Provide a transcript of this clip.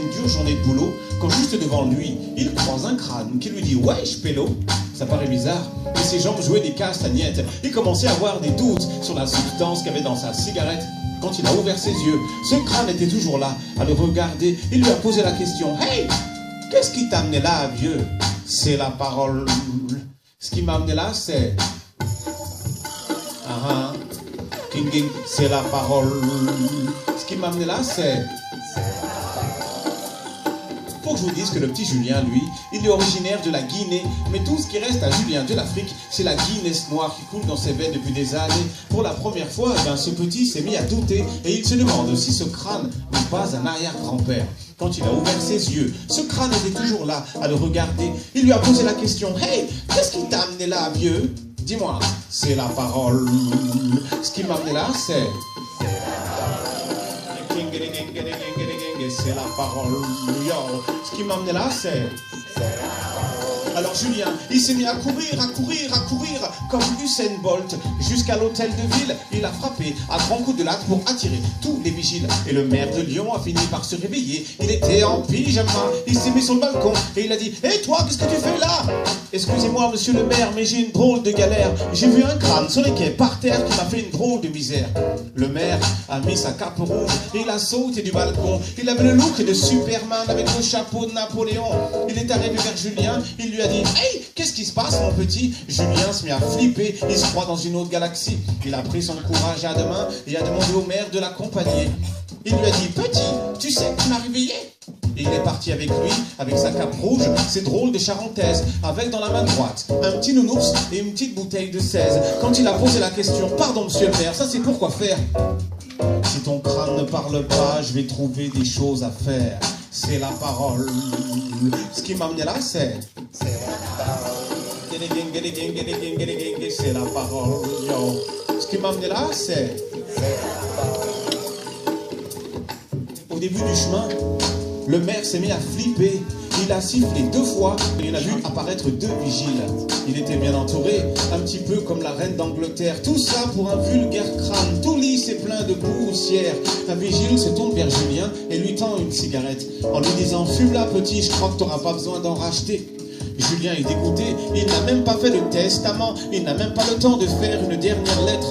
une dure journée de boulot, quand juste devant lui, il croise un crâne qui lui dit « Wesh, pélo !» Ça paraît bizarre, mais ses jambes jouaient des castagnettes. Il commençait à avoir des doutes sur la substance qu'il y avait dans sa cigarette. Quand il a ouvert ses yeux, ce crâne était toujours là, à le regarder. Il lui a posé la question « Hey, qu'est-ce qui t'a amené là, vieux ?» C'est la parole. Ce qui m'a amené là, c'est... King, king, c'est la parole. Ce qui m'a amené là, c'est... Faut que je vous dise que le petit Julien, lui, il est originaire de la Guinée. Mais tout ce qui reste à Julien de l'Afrique, c'est la Guinness noire qui coule dans ses veines depuis des années. Pour la première fois, ce petit s'est mis à douter et il se demande si ce crâne n'est pas un arrière-grand-père. Quand il a ouvert ses yeux, ce crâne était toujours là, à le regarder. Il lui a posé la question « Hey, qu'est-ce qui t'a amené là, vieux ?» Dis-moi, c'est la parole. Ce qui m'a amené là, c'est... C'est la parole. Yo. Ce qui m'a amené là, c'est... Alors Julien, il s'est mis à courir, comme Usain Bolt, jusqu'à l'hôtel de ville. Il a frappé à grands coups de latte pour attirer tous les vigiles. Et le maire de Lyon a fini par se réveiller. Il était en pyjama, il s'est mis sur le balcon et il a dit « Hé toi, qu'est-ce que tu fais là ?» Excusez-moi monsieur le maire, mais j'ai une drôle de galère. J'ai vu un crâne sur les quais par terre qui m'a fait une drôle de misère. Le maire a mis sa cape rouge et il a sauté du balcon. Il avait le look de Superman avec le chapeau de Napoléon. Il est arrivé vers Julien, il lui a dit « Hey, qu'est-ce qui se passe mon petit ?» Julien se mit à flipper, il se croit dans une autre galaxie. Il a pris son courage à deux mains et a demandé au maire de l'accompagner. Il lui a dit « Petit, tu sais que tu m'as réveillé ?» Et il est parti avec lui, avec sa cape rouge, ses drôles de charentaise, avec dans la main droite un petit nounours et une petite bouteille de 16. Quand il a posé la question « Pardon monsieur le maire, ça c'est pour quoi faire ?» Si ton crâne ne parle pas, je vais trouver des choses à faire. C'est la parole. Ce qui m'a amené là, c'est... C'est la parole. C'est la parole. Yo. Ce qui m'a amené là, c'est... C'est la parole. Au début du chemin, le maire s'est mis à flipper. Il a sifflé 2 fois et il a vu apparaître 2 vigiles. Il était bien entouré, un petit peu comme la reine d'Angleterre. Tout ça pour un vulgaire crâne, tout lisse et plein de poussière. Un vigile se tourne vers Julien et lui tend une cigarette en lui disant « Fume-la petit, je crois que tu n'auras pas besoin d'en racheter. » Julien est dégoûté, il n'a même pas fait le testament, il n'a même pas le temps de faire une dernière lettre à